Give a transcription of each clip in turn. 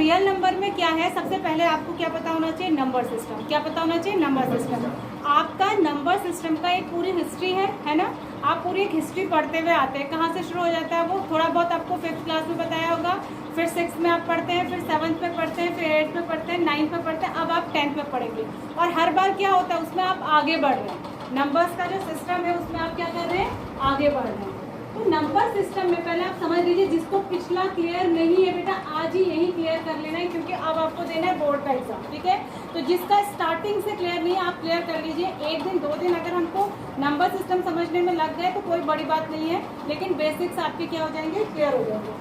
Real number में क्या है, सबसे पहले आपको क्या पता होना चाहिए, नंबर सिस्टम। क्या पता होना चाहिए, नंबर सिस्टम। आपका नंबर सिस्टम का एक पूरी हिस्ट्री है ना, आप पूरी एक हिस्ट्री पढ़ते हुए आते हैं। कहाँ से शुरू हो जाता है वो थोड़ा बहुत आपको 5th क्लास में बताया होगा, फिर 6th में आप पढ़ते हैं, फिर 7th में पढ़ते हैं, फिर 8th में पढ़ते हैं, 9th में पढ़ते हैं, अब आप 10th में पढ़ेंगे। और हर बार क्या होता है, उसमें आप आगे बढ़ रहे हैं। नंबर्स का जो सिस्टम है उसमें आप क्या कर रहे हैं, आगे बढ़ रहे हैं। तो नंबर सिस्टम में पहले आप समझ लीजिए, जिसको पिछला क्लियर नहीं है बेटा, आज ही यही क्लियर कर लेना है, क्योंकि अब आपको देना है बोर्ड का एग्जाम, ठीक है। तो जिसका स्टार्टिंग से क्लियर नहीं है आप क्लियर कर लीजिए। 1 दिन 2 दिन अगर हमको नंबर सिस्टम समझने में लग गए तो कोई बड़ी बात नहीं है, लेकिन बेसिक्स आपके क्या हो जाएंगे, क्लियर हो जाएंगे।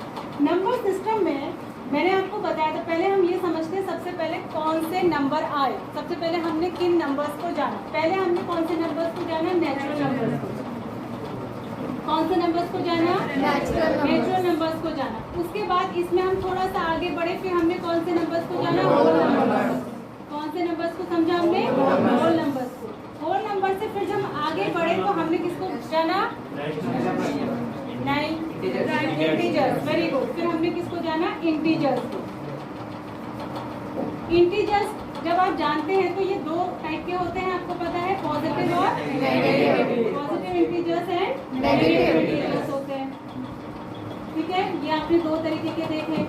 नंबर सिस्टम में मैंने आपको बताया था, पहले हम ये समझते हैं सबसे पहले कौन से नंबर आए। सबसे पहले हमने किन नंबर्स को जाना, पहले हमने कौन से नंबर्स को जाना, नेचुरल नंबर्स को। कौन से नंबर्स को जाना, नेचुरल नंबर्स को जाना। उसके बाद इसमें हम थोड़ा सा आगे बढ़े, फिर हमने कौन से नंबर्स को जाना, होल नंबर्स। कौन से नंबर्स को समझा हमने, होल नंबर्स को। होल नंबर से फिर जब हम आगे बढ़े तो हमने किसको जाना, इंटीजर्स। Very good. फिर हमने किसको जाना, इंटीजर्स को। इंटीजर्स जब आप जानते हैं तो ये 2 टाइप के होते हैं, आपको पता है, पॉजिटिव और negative. Positive integers and negative integers होते हैं, ठीक है। ये आपने 2 तरीके के देखे।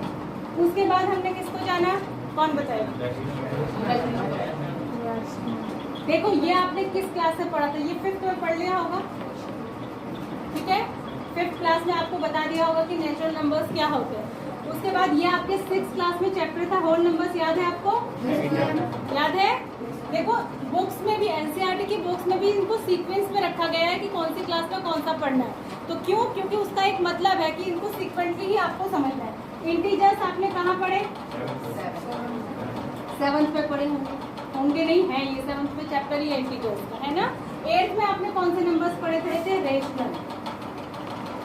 उसके बाद हमने किसको जाना, कौन बताएगा, देखो ये आपने किस क्लास से पढ़ा था, ये 5th में पढ़ लिया होगा, ठीक है। 5th क्लास में आपको बता दिया होगा कि नेचुरल नंबर्स क्या होते हैं। उसके बाद ये आपके 6th क्लास में चैप्टर था होल नंबर्स, याद है आपको, याद है। देखो बुक्स में भी, एनसीईआरटी की बुक्स में भी इनको सीक्वेंस में रखा गया है कि कौन सी क्लास में कौन सा पढ़ना है। तो क्यों, क्योंकि उसका एक मतलब है कि इनको सीक्वेंटली ही आपको समझना है। इंटीजर्स आपने कहाँ पढ़े, 7th में पढ़े होंगे नहीं है, ये 7th में चैप्टर ही इंटीजर्स का है ना। 8th में आपने कौन से नंबर्स पढ़े थे, रेशनल।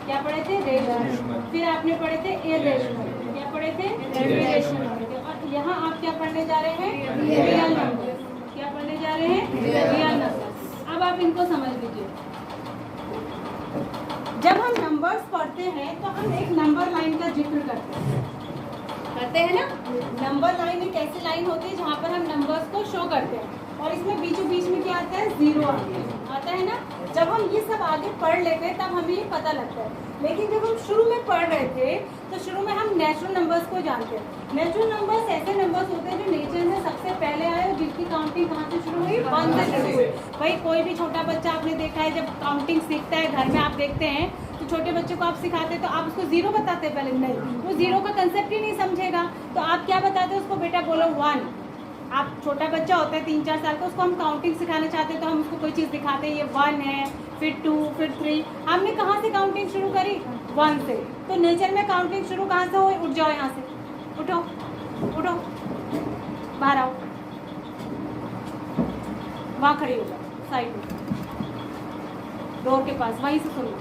क्या पढ़े थे, रेशनल। फिर आपने पढ़े थे इरेशनल। क्या पढ़े थे, इरेशनल। और यहाँ आप क्या पढ़ने जा रहे हैं, रियल नंबर्स। क्या पढ़ने जा रहे हैं, रियल नंबर्स। अब आप इनको समझ लीजिए। जब हम नंबर्स पढ़ते हैं तो हम एक नंबर लाइन का जिक्र करते हैं ना। नंबर लाइन एक ऐसी लाइन होती है जहाँ पर हम नंबर्स को शो करते हैं, और इसमें बीचों बीच में क्या आता है, 0 आता है ना। जब हम ये सब आगे पढ़ लेते हैं तब हमें ये पता लगता है, लेकिन जब हम शुरू में पढ़ रहे थे तो शुरू में हम नेचुरल नंबर्स को जानते हैं। नेचुरल नंबर्स ऐसे नंबर्स होते हैं जो नेचर में सबसे पहले आए और जिसकी काउंटिंग कहाँ से शुरू हुई, 1 से शुरू हुई। भाई कोई भी छोटा बच्चा आपने देखा है, जब काउंटिंग सीखता है घर में आप देखते हैं तो छोटे बच्चे को आप सिखाते हैं तो आप उसको 0 बताते हैं पहले, नहीं, वो 0 का कंसेप्ट ही नहीं समझेगा। तो आप क्या बताते हैं उसको, बेटा बोलो 1। आप छोटा बच्चा होता है 3-4 साल का, उसको हम काउंटिंग सिखाना चाहते हैं तो हम उसको कोई चीज़ दिखाते हैं, ये 1 है, फिर 2, फिर 3। हमने कहाँ से काउंटिंग शुरू करी, 1 से। तो नेचर में काउंटिंग शुरू कहाँ से हो, उठ जाओ यहाँ से, उठो उठो, बाहर आओ, वहाँ खड़ी हो जाओ साइड में, डोर के पास, वहीं से सुन लो।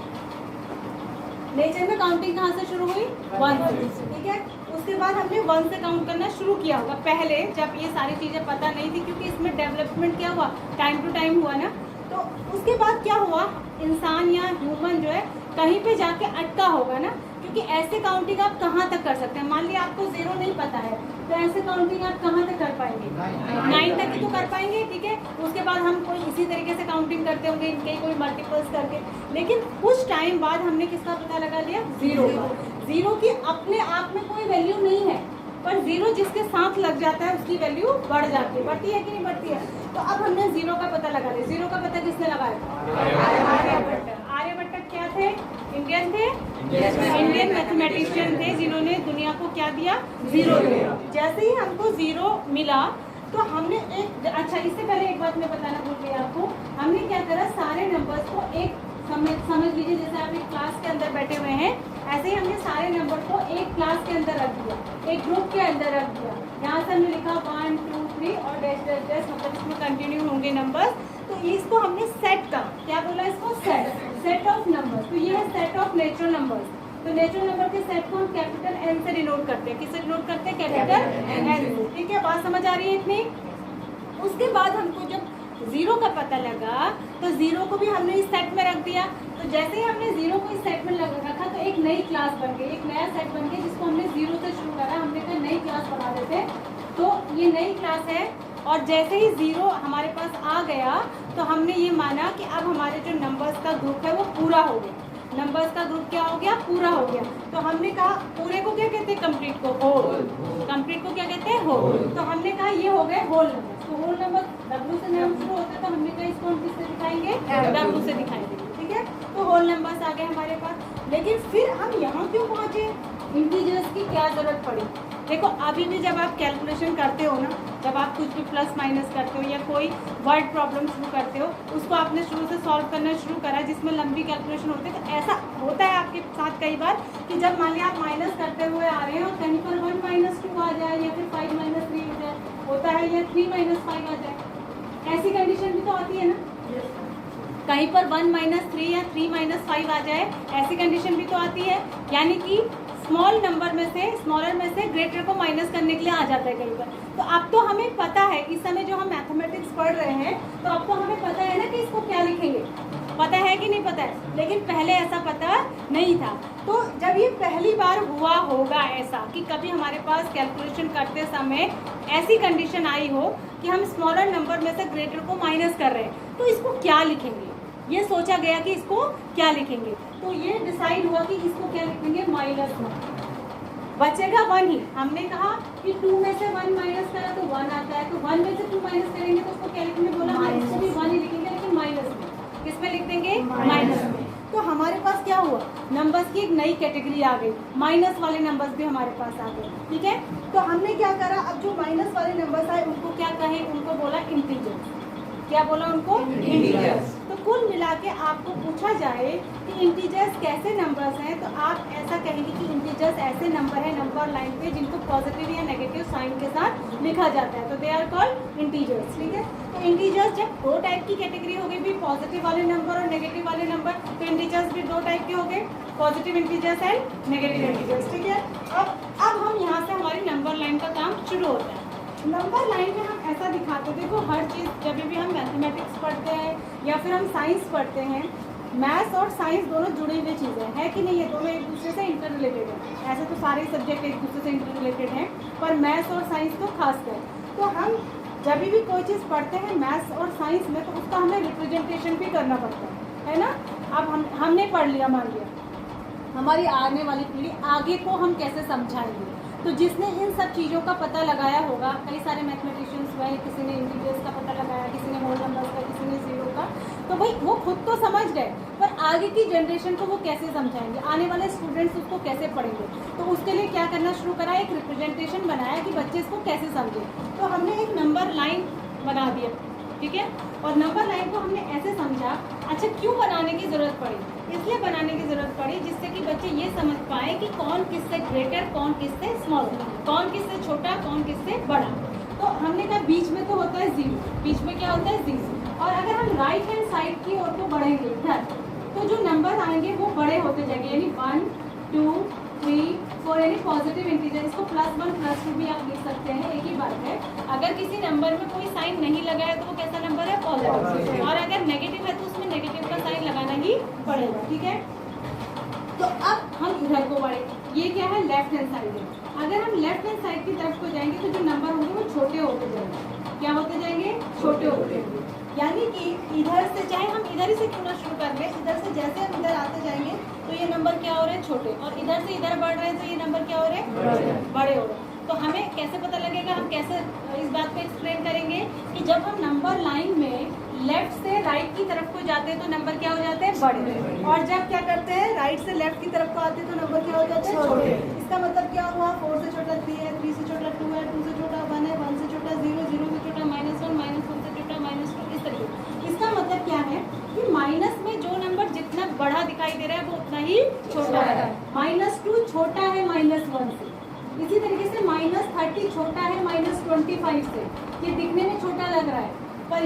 नेचर में काउंटिंग कहाँ से शुरू हुई, 1 से, ठीक है। उसके बाद हमने 1 से काउंट करना शुरू किया होगा पहले, जब ये सारी चीज़ें पता नहीं थी, क्योंकि इसमें डेवलपमेंट क्या हुआ, टाइम टू टाइम हुआ ना। तो उसके बाद क्या हुआ, इंसान या ह्यूमन जो है कहीं पे जाके अटका होगा ना, क्योंकि ऐसे काउंटिंग आप कहाँ तक कर सकते हैं। मान लिया आपको 0 नहीं पता है तो ऐसे काउंटिंग आप कहाँ तक कर पाएंगे, 9 तक ही तो कर पाएंगे, ठीक है। उसके बाद हम कोई इसी तरीके से काउंटिंग करते होंगे, इनके कोई मल्टीपल्स करके। लेकिन कुछ टाइम बाद हमने किसका पता लगा लिया, 0 का। 0 की अपने आप में कोई वैल्यू नहीं है, पर 0 जिसके साथ लग जाता है उसकी वैल्यू बढ़ जाती है, बढ़ती है कि नहीं बढ़ती है। तो अब हमने 0 का पता लगा लिया। 0 का पता किसने लगाया, आर्यभट्ट। आर्यभट्ट क्या थे, इंडियन थे, इंडियन मैथमेटिशियन थे, जिन्होंने दुनिया को क्या दिया, 0 दिया। जैसे ही हमको 0 मिला तो हमने एक, अच्छा इससे पहले एक बात मैं बताना भूल गई आपको, हमने क्या करा, सारे नंबर्स को एक समझ लीजिए, जैसे आप एक क्लास के अंदर बैठे हुए हैं, ऐसे ही हमने सारे नंबर को एक क्लास के अंदर रख दिया, एक ग्रुप के अंदर रख दिया। यहाँ से हमने लिखा 1 2 3 और डैश डैश डैश, मतलब इसमें कंटिन्यू होंगे नंबर्स। तो इसको हमने सेट का, क्या बोला इसको, सेट ऑफ नंबर्स। तो ये है सेट ऑफ नेचुरल नंबर्स। तो नेचुरल नंबर के सेट को हम कैपिटल N से डिनोट करते हैं। किससे डिनोट करते हैं, कैपिटल N से, ठीक है। बात समझ आ रही है इतनी। उसके बाद हमको जब 0 का पता लगा तो 0 को भी हमने इस सेट में रख दिया। तो जैसे ही हमने 0 को इस सेट में रखा तो एक नई क्लास बन गई, एक नया सेट बन गया, जिसको हमने 0 से शुरू करा। हमने कहा नई क्लास बना देते थे। तो ये नई क्लास है और जैसे ही 0 हमारे पास आ गया तो हमने ये माना कि अब हमारे जो नंबर्स का ग्रुप है वो पूरा हो गया। नंबर्स का ग्रुप क्या हो गया? पूरा हो गया। तो हमने कहा पूरे को क्या कहते हैं? कंप्लीट को होल। कंप्लीट को क्या कहते हैं? होल। तो हमने कहा ये हो गए होल नंबर। तो होल नंबर W से नाम शुरू होता है तो हमने कहा इसको हम किससे दिखाएंगे? W से दिखाएंगे। ठीक है, तो होल नंबर्स आ गए हमारे पास। लेकिन फिर हम यहाँ क्यों पहुँचे? इंटीजर्स की क्या जरूरत पड़ी? देखो अभी भी जब आप कैलकुलेशन करते हो ना, जब आप कुछ भी प्लस माइनस करते हो या कोई वर्ड प्रॉब्लम शुरू करते हो, उसको आपने शुरू से सॉल्व करना शुरू करा जिसमें लंबी कैलकुलेशन होती है, तो ऐसा होता है आपके साथ कई बार कि जब मान लिया आप माइनस करते हुए आ रहे हैं और कहीं पर 1 - 2 आ जाए या फिर 5 - 3 हो जाए, होता है, या 3 - 5 आ जाए, ऐसी कंडीशन भी तो आती है ना। कहीं पर 1 - 3 या 3 - 5 आ जाए, ऐसी कंडीशन भी तो आती है। यानी कि स्मॉल नंबर में से, स्मॉलर में से ग्रेटर को माइनस करने के लिए आ जाता है कई बार। तो अब तो हमें पता है, इस समय जो हम मैथमेटिक्स पढ़ रहे हैं तो अब तो हमें पता है ना कि इसको क्या लिखेंगे। पता है कि नहीं पता है? लेकिन पहले ऐसा पता नहीं था। तो जब ये पहली बार हुआ होगा ऐसा कि कभी हमारे पास कैलकुलेशन करते समय ऐसी कंडीशन आई हो कि हम स्मॉलर नंबर में से ग्रेटर को माइनस कर रहे हैं, तो इसको क्या लिखेंगे, ये सोचा गया कि इसको क्या लिखेंगे। तो ये डिसाइड हुआ कि इसको क्या लिखेंगे? -1। बचेगा 1 ही। हमने कहा कि 2 में से 1 माइनस करा तो 1 आता है, तो 1 में से 2 माइनस करेंगे तो उसको क्या लिखेंगे? बोला इसको भी 1 ही लिखेंगे, लेकिन माइनस में। किसमें लिख देंगे? माइनस में। तो हमारे पास क्या हुआ? नंबर्स की एक नई कैटेगरी आ गई, माइनस वाले नंबर्स भी हमारे पास आ गए। ठीक है, तो हमने क्या करा, अब जो माइनस वाले नंबर्स आए उनको क्या कहें? उनको बोला इंटीजर्स। क्या बोला उनको? इंटीजर्स। तो कुल मिला के आपको पूछा जाए कि इंटीजर्स कैसे नंबर्स हैं, तो आप ऐसा कहेंगे कि इंटीजर्स ऐसे नंबर है नंबर लाइन पे जिनको पॉजिटिव या नेगेटिव साइन के साथ लिखा जाता है, तो दे आर कॉल्ड इंटीजर्स। ठीक है, तो इंटीजर्स जब 2 टाइप की कैटेगरी हो गई भी, पॉजिटिव वाले नंबर और नेगेटिव वाले नंबर, तो इंटीजर्स भी 2 टाइप के हो गए, positive integers and negative integers. ठीक है, अब हम यहाँ से हमारी नंबर लाइन का काम शुरू होता है। नंबर लाइन में हम ऐसा दिखाते हैं, देखो हर चीज़ जब भी हम मैथमेटिक्स पढ़ते हैं या फिर हम साइंस पढ़ते हैं, मैथ्स और साइंस दोनों जुड़ी हुई चीज़ें हैं कि नहीं, ये दोनों एक दूसरे से इंटर रिलेटेड हैं। ऐसे तो सारे सब्जेक्ट एक दूसरे से इंटर रिलेटेड हैं, पर मैथ्स और साइंस तो खासकर। तो हम जब भी कोई चीज़ पढ़ते हैं मैथ्स और साइंस में, तो उसका हमें रिप्रेजेंटेशन भी करना पड़ता है ना। अब हमने पढ़ लिया, मान लिया हमारी आने वाली पीढ़ी, आगे को हम कैसे समझाएंगे। तो जिसने इन सब चीज़ों का पता लगाया होगा, कई सारे मैथमेटिशियंस हुए, किसी ने इंटीजर्स का पता लगाया, किसी ने होल नंबर्स का, किसी ने 0 का, तो भाई वो खुद तो समझ गए, पर आगे की जनरेशन को वो कैसे समझाएंगे, आने वाले स्टूडेंट्स उसको कैसे पढ़ेंगे। तो उसके लिए क्या करना शुरू करा, एक रिप्रेजेंटेशन बनाया कि बच्चे इसको कैसे समझें। तो हमने एक नंबर लाइन बना दिया। ठीक है, और नंबर लाइन को हमने ऐसे समझा। अच्छा, क्यों बनाने की ज़रूरत पड़ी? इसलिए बनाने की ज़रूरत पड़ी जिससे कि बच्चे ये समझ पाए कि कौन किससे ग्रेटर, कौन किससे स्मॉल, कौन किससे छोटा, कौन किससे बड़ा। तो हमने कहा बीच में तो होता है 0, बीच में क्या होता है 0। और अगर हम राइट हैंड साइड की ओर को बढ़ेंगे इधर, तो जो नंबर आएंगे वो बड़े होते जाएंगे, यानी 1 2 3 4, यानी पॉजिटिव इंटीजर। इसको +1 +2 भी आप लिख सकते हैं, एक ही बात है। अगर किसी नंबर में कोई साइन नहीं लगा है तो वो कैसा नंबर है? पॉजिटिव। और अगर नेगेटिव है तो उसमें नेगेटिव का साइन लगाना ही पड़ेगा। ठीक है, तो अब हम इधर को बढ़े, ये क्या है? लेफ्ट हैंड साइड है। अगर हम लेफ्ट हैंड साइड की तरफ को जाएंगे तो जो नंबर होंगे वो छोटे होते जाएंगे। क्या होते जाएंगे? छोटे होते जाएंगे। यानी कि इधर से, चाहे हम इधर ही से क्यों ना शुरू कर लें, इधर से जैसे हम इधर आते जाएंगे तो ये नंबर क्या हो रहे हैं? छोटे, और इधर से इधर बढ़ रहे हैं तो ये नंबर क्या हो रहे हैं? बड़े हो रहे हैं। तो हमें कैसे पता लगेगा, हम कैसे इस बात को एक्सप्लेन करेंगे कि जब हम नंबर लाइन में लेफ्ट से राइट की तरफ को जाते हैं तो नंबर क्या हो जाते हैं? बड़े, और जब क्या करते हैं राइट से लेफ्ट की तरफ को आते हैं तो नंबर क्या हो जाते हैं? छोटे। इसका मतलब क्या हुआ? 4 से छोटा 3 है, 3 से छोटा 2 है, 2 से छोटा 1 है, 1 से छोटा 0, 0 से छोटा -1, -1 से छोटा -2, इस तरीके। इसका मतलब क्या है कि माइनस में जो नंबर जितना बड़ा दिखाई दे रहा है वो उतना ही छोटा है। -2 छोटा है -1 से, इसी तरीके से -30 छोटा है -25 से। ये दिखने में छोटा लग रहा है, पर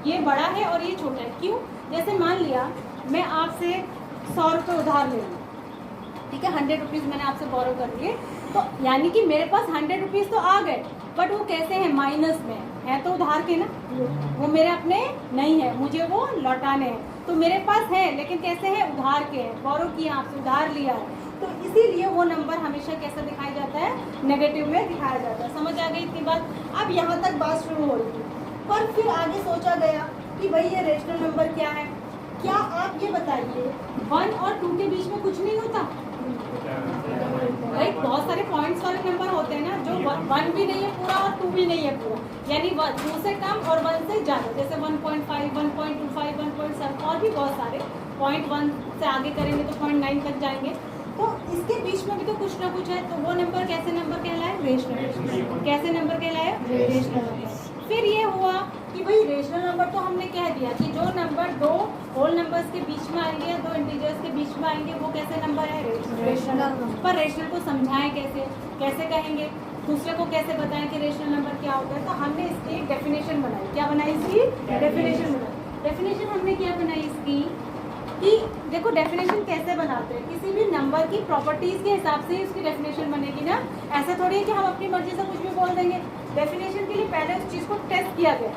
ये बड़ा है और ये छोटा है। क्यों? जैसे मान लिया मैं आपसे 100 रुपये उधार ले लूँ, ठीक है, 100 रुपीज़ मैंने आपसे बोरो कर लिए, तो यानी कि मेरे पास 100 रुपीज़ तो आ गए, बट वो कैसे हैं? माइनस में है, तो उधार के ना, वो मेरे अपने नहीं है, मुझे वो लौटाने हैं। तो मेरे पास है लेकिन कैसे हैं? उधार के हैं, बोरो किया आपसे, उधार लिया है। तो इसीलिए वो नंबर हमेशा कैसा दिखाया जाता है? नेगेटिव में दिखाया जाता है। समझ आ गई इतनी बात? अब यहाँ तक बात शुरू हो रही थी, पर फिर आगे सोचा गया कि भाई ये रेशनल नंबर क्या है। क्या आप ये बताइए 1 और 2 के बीच में कुछ नहीं होता? राइट, बहुत सारे पॉइंट्स वाले नंबर होते हैं ना, जो 1 भी नहीं है पूरा और 2 भी नहीं है पूरा, यानी 2 से कम और 1 से ज़्यादा, जैसे 1.5, 1.25, 1.7 और भी बहुत सारे। 0.1 से आगे करेंगे तो 0.9 तक जाएंगे, तो इसके बीच में भी तो कुछ ना कुछ है। तो वो नंबर कैसे नंबर कहलाए? रेशनल। कैसे नंबर कहलाए? Rational number. फिर ये हुआ कि भाई रेशनल नंबर तो हमने कह दिया कि जो नंबर 2 होल नंबर्स के बीच में आएंगे, 2 इंटीजर्स के बीच में आएंगे, वो कैसे नंबर है? रेशनल। पर रेशनल को समझाएं कैसे, कैसे कहेंगे, दूसरे को कैसे बताएं कि रेशनल नंबर क्या होता है? तो हमने इसकी एक डेफिनेशन बनाई। क्या बनाई? इसकी डेफिनेशन बनाई। डेफिनेशन हमने क्या बनाई इसकी कि देखो डेफिनेशन कैसे बनाते हैं, किसी भी नंबर की प्रॉपर्टीज के हिसाब से ही उसकी डेफिनेशन बनेगी ना। ऐसा थोड़ी है कि हम अपनी मर्जी से कुछ भी बोल देंगे। डेफिनेशन के लिए पहले उस चीज़ को टेस्ट किया गया।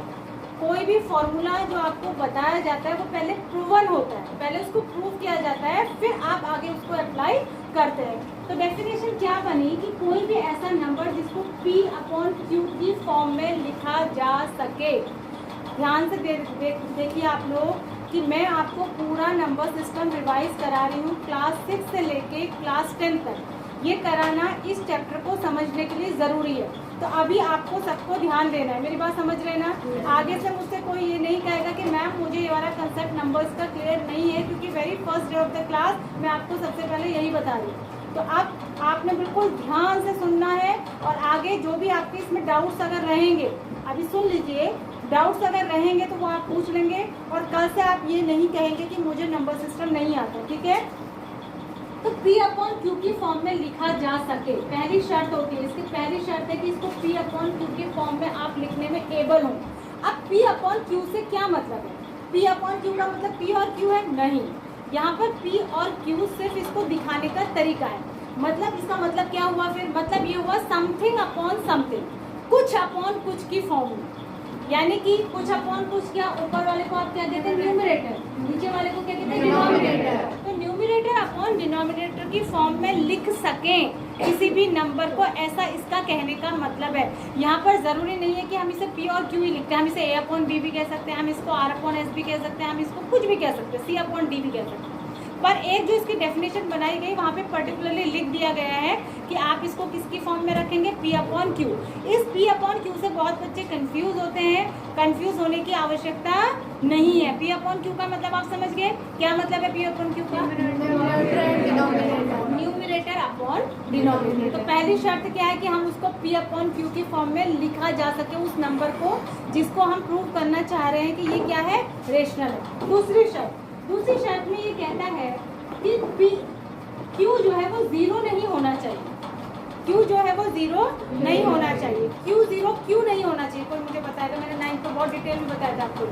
कोई भी फॉर्मूला जो आपको बताया जाता है वो पहले प्रूवन होता है, पहले उसको प्रूव किया जाता है, फिर आप आगे उसको अप्लाई करते हैं। तो डेफिनेशन क्या बनी कि कोई भी ऐसा नंबर जिसको P/Q की फॉर्म में लिखा जा सके। ध्यान से देखिए आप लोग कि मैं आपको पूरा नंबर सिस्टम रिवाइज करा रही हूँ क्लास 6 से लेके क्लास 10 तक। ये कराना इस चैप्टर को समझने के लिए ज़रूरी है। तो अभी आपको सबको ध्यान देना है, मेरी बात समझ रहे ना? आगे से मुझसे कोई ये नहीं कहेगा कि मैम मुझे ये वाला कंसेप्ट नंबर्स का क्लियर नहीं है, क्योंकि very first day of the class मैं आपको सबसे पहले यही बता रही हूँ। तो आपने बिल्कुल ध्यान से सुनना है, और आगे जो भी आपके इसमें डाउट्स अगर रहेंगे, अभी सुन लीजिए, डाउट्स अगर रहेंगे तो वो आप पूछ लेंगे, और कल से आप ये नहीं कहेंगे कि मुझे नंबर सिस्टम नहीं आता, ठीक है? तो P/Q की फॉर्म में लिखा जा सके, पहली शर्त होती है इसकी। पहली शर्त है कि इसको P/Q की फॉर्म में आप लिखने में एबल हो। अब P/Q से क्या मतलब है? P/Q का मतलब P और Q है? नहीं, यहाँ पर P और Q सिर्फ इसको दिखाने का तरीका है। मतलब इसका मतलब क्या हुआ फिर? मतलब ये हुआ समथिंग अपॉन समथिंग, कुछ अपॉन कुछ की फॉर्म में। यानी कि कुछ अपॉन कुछ, क्या ऊपर वाले को आप क्या कहते हैं? न्यूमरेटर। नीचे वाले को क्या कहते हैं? डिनोमिनेटर। तो न्यूमरेटर अपॉन डिनोमिनेटर की फॉर्म में लिख सकें किसी भी नंबर को, ऐसा इसका कहने का मतलब है। यहाँ पर जरूरी नहीं है कि हम इसे P और Q ही लिखते हैं, हम इसे A/B भी कह सकते हैं, हम इसको R/S भी कह सकते हैं, हम इसको कुछ भी कह सकते हैं, C/D भी कह सकते हैं। पर एक जो इसकी डेफिनेशन बनाई गई वहाँ पे पर्टिकुलरली लिख दिया गया है कि आप इसको किसकी फॉर्म में रखेंगे? P/Q। इस P/Q से बहुत बच्चे कंफ्यूज होते हैं, कंफ्यूज होने की आवश्यकता नहीं है। P/Q का मतलब आप समझ गए? क्या मतलब है P/Q का? Numerator upon denominator. तो पहली शर्त क्या है कि हम उसको P/Q की फॉर्म में लिखा जा सके, उस नंबर को जिसको हम प्रूव करना चाह रहे हैं कि ये क्या है? रेशनल है। दूसरी शर्त में ये कहता है कि Q जो है वो 0 नहीं होना चाहिए। Q जो है वो 0 नहीं होना चाहिए। Q 0 क्यों नहीं होना चाहिए? कोई मुझे बताएगा? मैंने 9 को बहुत डिटेल में बताया था आपको।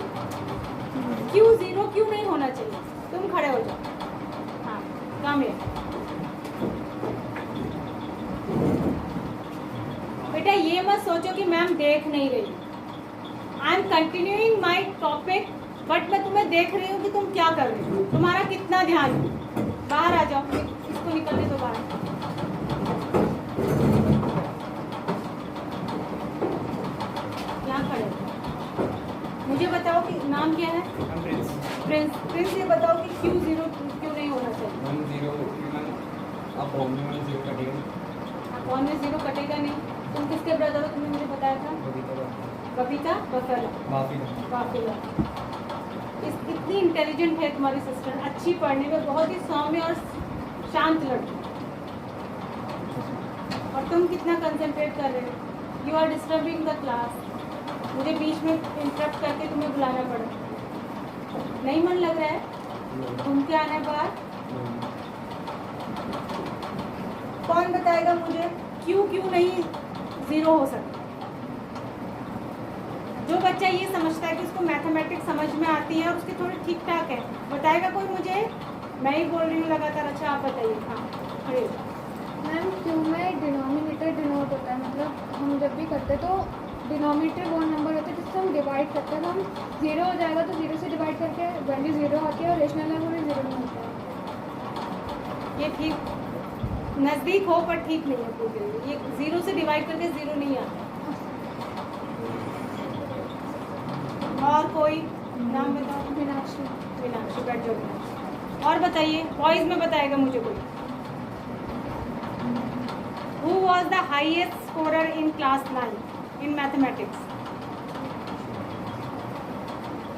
Q 0 क्यों नहीं होना चाहिए? तुम खड़े हो जाओ। हाँ, काम है बेटा, ये मत सोचो कि मैम देख नहीं रही। I am continuing my topic, but मैं तुम्हें देख रही हूँ कि तुम क्या कर रहे हो, तुम्हारा कितना ध्यान है। बाहर आ जाओ, इसको निकलने दो बाहर। यहाँ खड़े मुझे बताओ कि नाम क्या है? प्रिंस। ये बताओ कि Q 0 क्यों नहीं होना चाहिए? 0 कटेगा नहीं। तुम किसके ब्रदर हो? तुमने मुझे बताया था। बबीता बाफिला। इतनी इंटेलिजेंट है तुम्हारी सिस्टर, अच्छी पढ़ने में, बहुत ही सौम्य और शांत लड़की, और तुम कितना कंसंट्रेट कर रहे हो? You are disturbing the class. मुझे बीच में इंटरप्ट करके तुम्हें बुलाना पड़ा। नहीं मन लग रहा है? घूम के आना है बाहर। कौन बताएगा मुझे क्यों नहीं 0 हो सकता? जो बच्चा ये समझता है कि उसको मैथमेटिक्स समझ में आती है और उसकी थोड़ी ठीक ठाक है, बताएगा कोई मुझे? मैं ही बोल रही हूँ लगातार। अच्छा आप बताइए। हाँ खड़े। मैम क्यों में डिनोमिनेटर डिनोट होता है, मतलब हम जब भी करते तो डिनोमिनेटर वो नंबर होता है जिससे हम डिवाइड करते हैं। तो हम 0 हो जाएगा तो 0 से डिवाइड करके वैल्यू 0 आती है, और रेशनल नंबर में 0 नहीं होता है। ये ठीक नज़दीक हो पर ठीक नहीं है पूरी। ये 0 से डिवाइड करके 0 नहीं आता। और कोई नाम बताओ? मीनाक्षी। मीनाक्षी, बैठ जाओ। और बताइए, बॉयज में बताएगा मुझे कोई। Who was the highest scorer in class 9 in mathematics?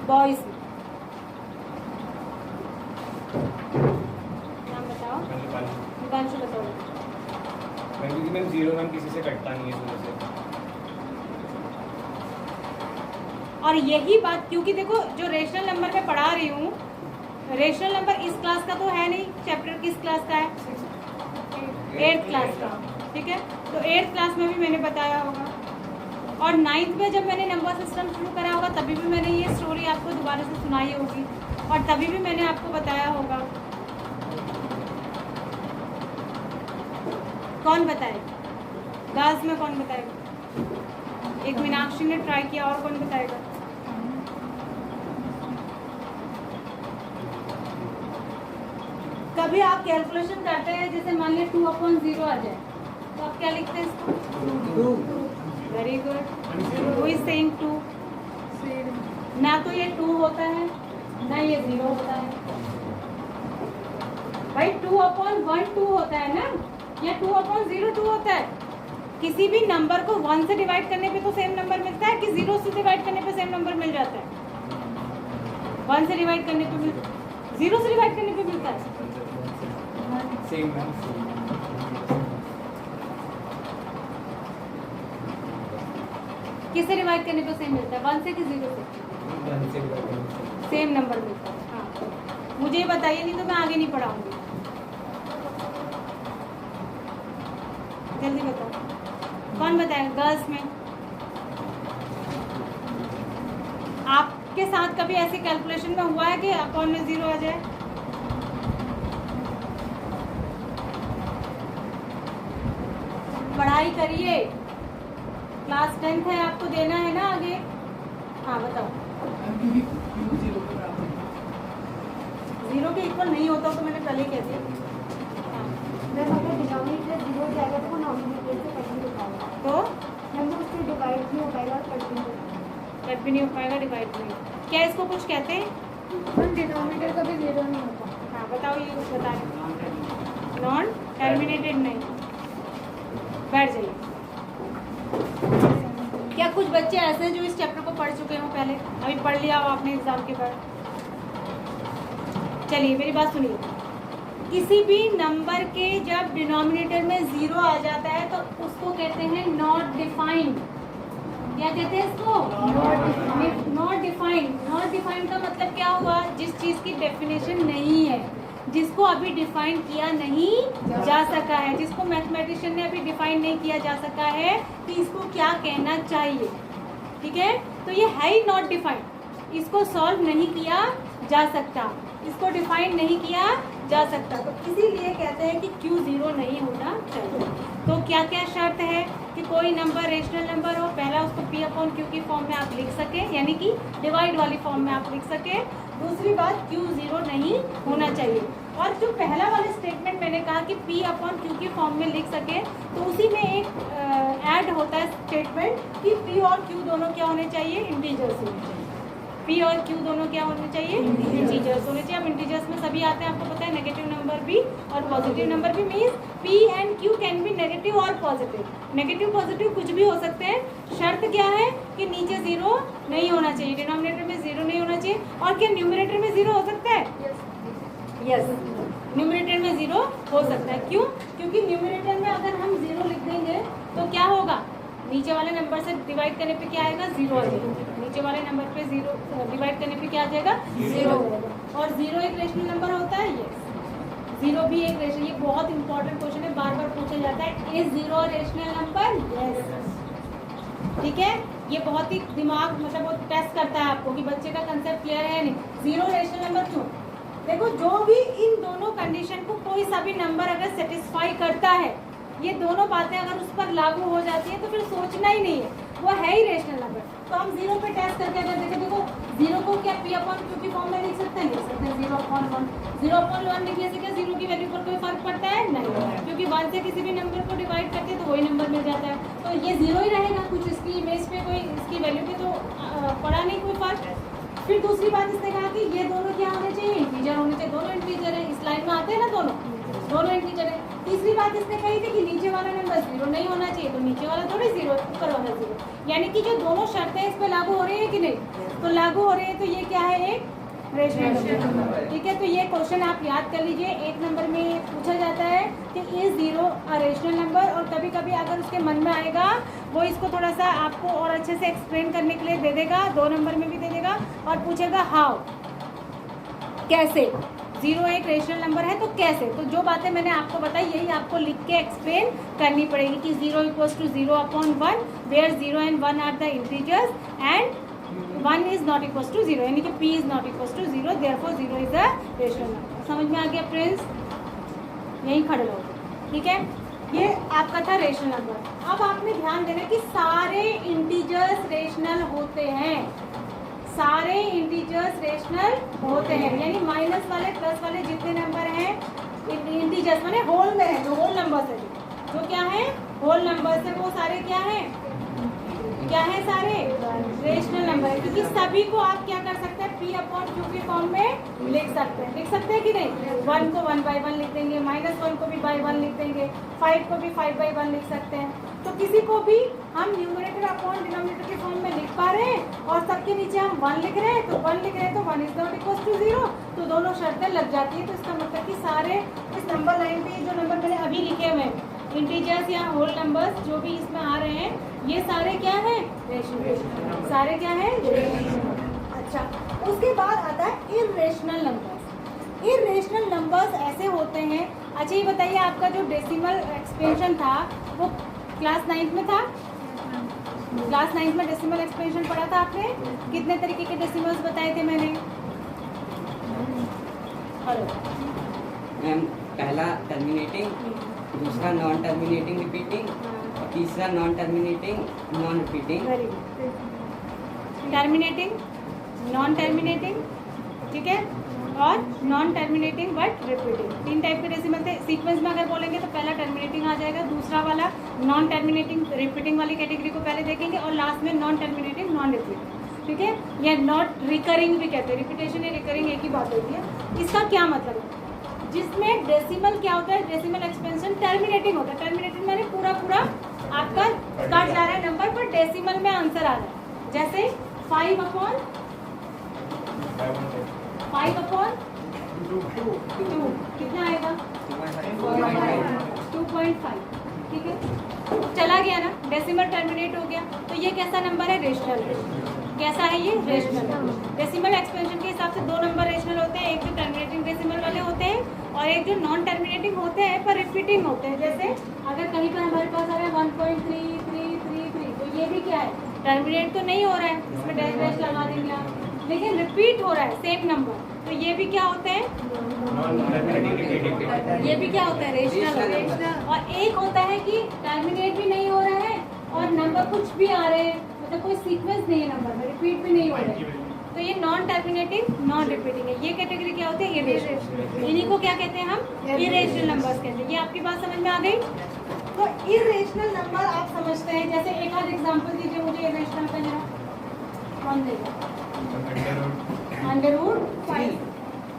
Boys में नाम बताओ। निकांशु बताओ। मैम 0 मैम किसी से कटता नहीं है इसमें से। और यही बात, क्योंकि देखो जो रेशनल नंबर मैं पढ़ा रही हूँ, रेशनल नंबर इस क्लास का तो है नहीं। चैप्टर किस क्लास का है? 8th क्लास का, ठीक है। तो 8th क्लास में भी मैंने बताया होगा, और 9th में जब मैंने नंबर सिस्टम शुरू करा होगा तभी भी मैंने ये स्टोरी आपको दोबारा से सुनाई होगी, और तभी भी मैंने आपको बताया होगा। कौन बताएगा? गर्ल्स में कौन बताएगा? एक मीनाक्षी ने ट्राई किया, और कौन बताएगा? कभी आप कैलकुलेशन करते हैं, जैसे मान लिया 2/0 आ जाए, तो आप क्या लिखते हैं इसको? Very good. Who is saying 2? ना तो ये 2 होता है, ना ये 0 होता है। भाई 2/1 2 होता है ना, या 2/0 2 होता है। किसी भी नंबर को 1 से डिवाइड करने पे तो सेम नंबर मिलता है, कि 0 से डिवाइड करने पे सेम नंबर मिल जाता है? 1 से डिवाइड करने पे 0 से डिवाइड करने पे मिलता है। Same ma'am. किससे डिवाइड करने पे सेम मिलता है? 1 से कि 0 से? सेम नंबर मिलता है। हाँ, मुझे ये बताइए, नहीं तो मैं आगे नहीं पढ़ाऊंगी। जल्दी बताओ, कौन बताएगा? गर्ल्स में आपके साथ कभी ऐसे कैलकुलेशन में हुआ है कि अपॉन में 0 आ जाए? पढ़ाई करिए, क्लास 10th है, आपको देना है ना आगे। हाँ बताओ। 0 के इक्वल नहीं होता तो मैंने पहले कह दिया। मैं अगर डिनोमिनेटर 0 जाएगा तो वो नॉमिनेटर से कट नहीं हो पाएगा, तो हम तो उससे डिवाइड नहीं हो पाएगा, कट भी नहीं हो पाएगा, डिवाइड नहीं। क्या इसको कुछ कहते हैं? हम डिनोमिनेटर कभी 0 नहीं होता। हाँ बताओ, ये कुछ बता रहे। नॉन टर्मिनेटेड नहीं। बैठ जाइए। क्या कुछ बच्चे ऐसे हैं जो इस चैप्टर को पढ़ चुके हो पहले, अभी पढ़ लिया हो आपने एग्जाम के बाद? चलिए मेरी बात सुनिए। किसी भी नंबर के जब डिनोमिनेटर में 0 आ जाता है तो उसको कहते हैं नॉट डिफाइंड। क्या कहते हैं इसको? Not defined. नॉट डिफाइंड का मतलब क्या हुआ? जिस चीज़ की डेफिनेशन नहीं है, जिसको अभी डिफाइन किया नहीं जा सका है, जिसको मैथमेटिशियन ने अभी डिफाइन नहीं किया जा सका है कि इसको क्या कहना चाहिए, ठीक है। तो ये है ही नॉट डिफाइंड, इसको सॉल्व नहीं किया जा सकता, इसको डिफाइन नहीं किया जा सकता। तो इसीलिए कहते हैं कि क्यू 0 नहीं होना चाहिए। तो क्या क्या शर्त है कि कोई नंबर रेशनल नंबर हो, पहला उसको P/Q की फॉर्म में आप लिख सके, यानी कि डिवाइड वाली फॉर्म में आप लिख सके। दूसरी बात, क्यू 0 नहीं होना चाहिए। और जो पहला वाला स्टेटमेंट मैंने कहा कि P/Q की फॉर्म में लिख सके, तो उसी में एक ऐड होता है स्टेटमेंट कि P और Q दोनों क्या होने चाहिए? इंटीजर्स होने चाहिए। P और Q दोनों क्या होने चाहिए? इंटीजर्स होने चाहिए। अब इंटीजर्स में सभी आते हैं, आपको पता है, नेगेटिव नंबर भी और पॉजिटिव नंबर भी। Means P and Q can be negative और पॉजिटिव। नेगेटिव पॉजिटिव कुछ भी हो सकते हैं। शर्त क्या है कि नीचे 0 नहीं होना चाहिए, डिनोमिनेटर में 0 नहीं होना चाहिए। और क्या न्यूमरेटर में 0 हो सकता है? यस, न्यूमरेटर में 0 हो सकता है। क्यों? क्योंकि न्यूमरेटर में अगर हम 0 लिख देंगे तो क्या होगा? नीचे वाले नंबर से डिवाइड करने पे क्या आएगा? 0 आ जाएगा। नीचे वाले नंबर पे 0 डिवाइड करने पे क्या आ जाएगा? 0 आएगा। और 0 एक रेशनल नंबर होता है? यस। 0 भी एक रेशनल, ये बहुत इंपॉर्टेंट क्वेश्चन है, बार बार पूछा जाता है। Is 0 rational number? यस। ठीक है, ये बहुत ही दिमाग मतलब वो टेस्ट करता है आपको कि बच्चे का कंसेप्ट क्लियर है नहीं। 0 रेशनल नंबर क्यों? देखो, जो भी इन दोनों कंडीशन को कोई सा भी नंबर अगर सेटिस्फाई करता है, ये दोनों बातें अगर उस पर लागू हो जाती है तो फिर सोचना ही नहीं है, वो है ही रेशनल नंबर। तो हम जीरो पे टेस्ट करके अगर देखें, देखो जीरो को क्या पी अपॉन क्यू की फॉर्म में लिख सकते हैं, लिख सकते हैं 0/1। 0/1 लिखने से क्या जीरो की वैल्यू पर कोई फर्क पड़ता है? नहीं, क्योंकि 1 से किसी भी नंबर को डिवाइड करते हैं तो वही नंबर मिल जाता है, तो ये जीरो ही रहेगा, कुछ इसकी इमेज पे कोई इसकी वैल्यू पे तो पड़ा नहीं कोई फर्क। फिर दूसरी बात इसने कहा कि ये दोनों क्या होने चाहिए? इंटीजर होने चाहिए। दोनों इंटीजर है, इस लाइन में आते हैं ना, दोनों इंटीजर है। तीसरी बात इसने कही थी कि नीचे वाला नंबर जीरो नहीं होना चाहिए, तो नीचे वाला थोड़ी जीरो, ऊपर वाला जीरो। यानी कि जो दोनों शर्तें इस पे लागू हो रही है कि नहीं? तो लागू हो रही है, तो ये क्या है? एक रेशनल नंबर। ठीक है, तो ये क्वेश्चन आप याद कर लीजिए, 1 नंबर में पूछा जाता है कि is zero a rational number, और कभी कभी अगर उसके मन में आएगा वो इसको थोड़ा सा आपको और अच्छे से एक्सप्लेन करने के लिए दे देगा, 2 नंबर में भी दे देगा और पूछेगा हाउ, कैसे जीरो एक रेशनल नंबर है तो कैसे। तो जो बातें मैंने आपको बताई यही आपको लिख के एक्सप्लेन करनी पड़ेगी कि 0=0/1 where 0 and 1 are the integers and 1 is not equal to 0, यानी कि p is not equal to 0, therefore 0 इज अ रेशनल नंबर। समझ में आ गया फ्रेंड्स? यहीं खड़े रहो, ठीक है। ये आपका था रेशनल नंबर। अब आपने ध्यान देना कि सारे इंटीजर्स रेशनल होते हैं, सारे इंटीजर्स रेशनल होते हैं, यानी माइनस वाले प्लस वाले जितने नंबर हैं इंटीजर्स माने होल में है, जो होल नंबर्स है, जो क्या है होल नंबर्स है, वो सारे क्या है सारे रेशनल नंबर है, क्योंकि सभी को आप क्या कर सकते हैं p/q के फॉर्म में लिख सकते हैं कि नहीं। 1 को 1/1 लिख देंगे, -1 को भी by 1 लिख देंगे, 5 को भी 5/1 लिख सकते हैं। तो किसी को भी हम न्यूमरेटर अपॉन डिनोमिनेटर के फॉर्म में लिख पा रहे हैं और सबके नीचे हम 1 लिख रहे हैं, तो 1 लिख रहे हैं तो 1 इज नॉट इक्वल टू 0, तो दोनों शर्तें लग जाती है। तो इसका मतलब कि सारे इस नंबर लाइन पे जो नंबर मैंने अभी लिखे हुए हैं इंटीजर्स या होल नंबर्स जो भी इसमें आ रहे हैं, ये सारे क्या हैं? रेशनल। सारे क्या हैं? अच्छा, उसके बाद आता है इर्रेशनल नंबर्स। इर्रेशनल नंबर्स ऐसे होते हैं, अच्छा ये बताइए आपका जो डेसिमल एक्सपेंशन था वो क्लास 9th में था? क्लास 9th में डेसिमल एक्सपेंशन पढ़ा था आपने? कितने तरीके के डेसिमल्स बताए थे मैंने? हेलो मैम, पहला टर्मिनेटिंग, दूसरा नॉन टर्मिनेटिंग रिपीटिंग, और तीसरा non terminating non repeating. Very good. Terminating, non terminating, ठीक है, और non terminating but repeating, 3 type के डेसिमल थे। सीक्वेंस में अगर बोलेंगे तो पहला टर्मिनेटिंग आ जाएगा, दूसरा वाला नॉन टर्मिनेटिंग रिपीटिंग वाली कैटेगरी को पहले देखेंगे, और लास्ट में नॉन टर्मिनेटिंग नॉन रिपीटिंग, ठीक है। या नॉट रिकरिंग भी कहते हैं, रिपीटेशन या रिकरिंग एक ही बात होती है। इसका क्या मतलब है? जिसमें डेसिमल क्या होता है? डेसिमल एक्सपेंशन टर्मिनेटिंग होता है। टर्मिनेटिंग माने पूरा आपका कट जा रहा है नंबर, पर डेसिमल में आंसर आ रहा है। जैसे 5/2 कितना आएगा? 2.5, ठीक है, चला गया ना, डेसिमल टर्मिनेट हो गया, तो ये कैसा नंबर है? रेशनल। कैसा है ये? रेशनल। डेसिमल एक्सपेंशन के हिसाब से 2 नंबर रेशनल होते हैं, एक जो टर्मिनेटिंग डेसिमल वाले होते हैं और एक जो नॉन टर्मिनेटिंग होते हैं पर रिपीटिंग होते हैं। जैसे अगर कहीं पर हमारे पास आ रहा है 1.3333, तो ये भी क्या है? टर्मिनेट तो नहीं हो रहा है, इसमें डैश लगा देंगे आप, लेकिन रिपीट हो रहा है सेम नंबर, तो ये भी क्या होते हैं? ये भी क्या होता है? रेशनल। और एक होता है कि टर्मिनेट भी नहीं हो रहा है और नंबर कुछ भी आ रहे हैं, मतलब कोई सीक्वेंस नहीं है नंबर में, रिपीट भी नहीं हो रहा है, तो ये नॉन टर्मिनेटिंग नॉन रिपीटिंग है। ये कैटेगरी क्या होती है? इरेशनल। इन्हीं को क्या कहते हैं हम? इरेशनल नंबर्स कहते हैं। ये आपकी बात समझ में आ गई? तो इरेशनल नंबर आप समझते हैं, जैसे एक आध एग्जांपल दीजिए मुझे इरेशनल का जरा। कौन देगा? √5,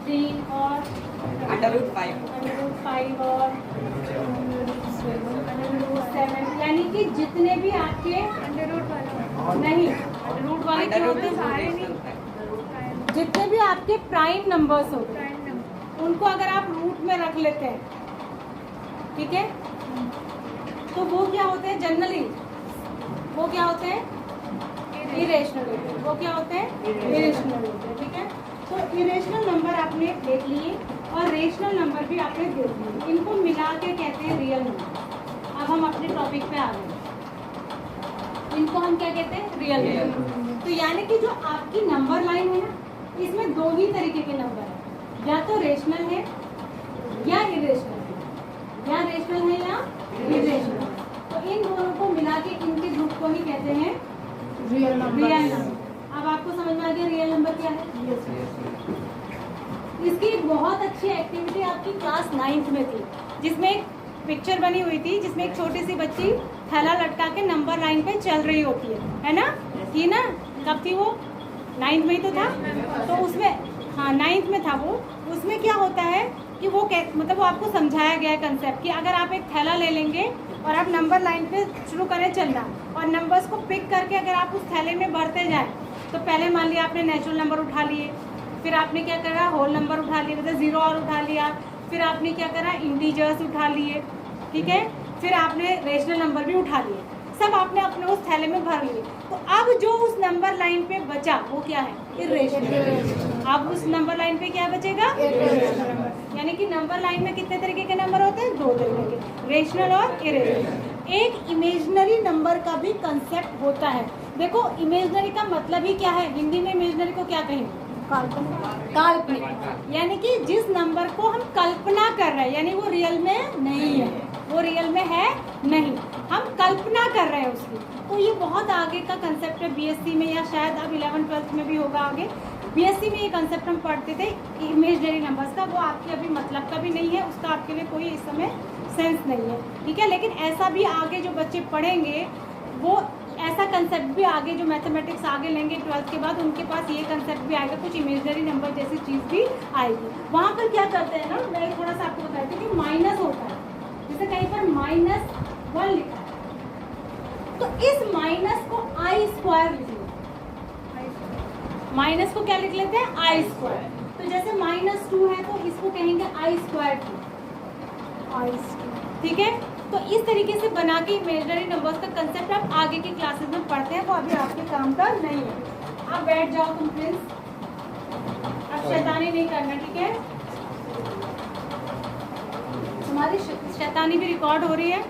3 और √5 और √7, यानी कि जितने भी आपके नहीं रूट वाले क्या होते हैं? सारे नहीं, जितने भी आपके प्राइम नंबर्स होते हैं उनको अगर आप रूट में रख लेते हैं, ठीक है, तो वो क्या होते हैं? जनरली वो क्या होते हैं? इरेशनल होते हैं। वो क्या होते हैं? इरेशनल होते हैं, ठीक है। तो इरेशनल नंबर आपने देख लिए और रेशनल नंबर भी आपने देख लिए, इनको मिला के कहते हैं रियल नंबर। अब हम अपने टॉपिक पे आ गए, इनको हम क्या कहते हैं? Real number. तो यानी कि जो आपकी नंबर लाइन है ना, इसमें 2 ही तरीके के नंबर हैं, या तो रेशनल है या इरेशनल है, या रेशनल है या इरेशनल। तो इन दोनों को मिला के इनके ग्रुप को ही कहते हैं रियल रियल नंबर। अब आपको समझ में आ गया रियल नंबर क्या है? इसकी एक बहुत अच्छी एक्टिविटी आपकी क्लास 9th में थी, जिसमें एक पिक्चर बनी हुई थी, जिसमें एक छोटी सी बच्ची थैला लटका के नंबर लाइन पे चल रही होती है ना? थी ना? कब थी वो? 9th में ही तो था। तो उसमें, हाँ 9th में था वो। उसमें क्या होता है कि वो मतलब वो आपको समझाया गया है कंसेप्ट कि अगर आप एक थैला ले लेंगे और आप नंबर लाइन पे शुरू करें चलना और नंबर्स को पिक करके अगर आप उस थैले में भरते जाएं, तो पहले मान लिया आपने नेचुरल नंबर उठा लिए, फिर आपने क्या करा, होल नंबर उठा लिए, मतलब 0 और उठा लिया, फिर आपने क्या करा, इंटीजर्स उठा लिए, ठीक है, फिर आपने रेशनल नंबर भी उठा लिए, सब आपने अपने उस थैले में भर लिए। तो अब जो उस नंबर लाइन पे बचा वो क्या है? इरेशनल। अब उस नंबर लाइन पे क्या बचेगा? इरेशनल। यानी कि नंबर लाइन में कितने तरीके के नंबर होते हैं? 2 तरीके के, रेशनल और इरेशनल। एक इमेजिनरी नंबर का भी कंसेप्ट होता है। देखो इमेजिनरी का मतलब ही क्या है? हिंदी में इमेजिनरी को क्या कहेंगे? काल्पनिक। यानी कि जिस नंबर को हम कल्पना कर रहे हैं, यानी वो रियल में नहीं है, वो रियल में है नहीं, हम कल्पना कर रहे हैं उसकी। तो ये बहुत आगे का कंसेप्ट है, बीएससी में या शायद अब 11th-12th में भी होगा आगे। बीएससी में ये कंसेप्ट हम पढ़ते थे इमेजिनरी नंबर्स का, वो आपके अभी मतलब का भी नहीं है, उसका आपके लिए कोई इस समय सेंस नहीं है, ठीक है। लेकिन ऐसा भी आगे जो बच्चे पढ़ेंगे वो ऐसा कंसेप्ट भी आगे जो मैथमेटिक्स आगे लेंगे 12th के बाद, उनके पास ये कंसेप्ट भी आएगा, कुछ इमेजिनरी नंबर जैसी चीज़ भी आएगी। वहाँ पर क्या करते हैं ना, मैं थोड़ा सा आपको बताती हूँ कि माइनस होता है, जैसे कहीं पर -1 लिखा है, तो इस माइनस को I² लिख लो। माइनस को क्या लिख लेते हैं? I²। तो जैसे -2 है तो इसको कहेंगे I², ठीक है। तो इस तरीके से बना के इमेजिनरी नंबर्स का कंसेप्ट आप आगे की क्लासेस में पढ़ते हैं, वो अभी आपके काम का नहीं है। आप बैठ जाओ तुम प्लीज, अब शैतानी नहीं करना, ठीक है। तुम्हारी शैतानी भी रिकॉर्ड हो रही है।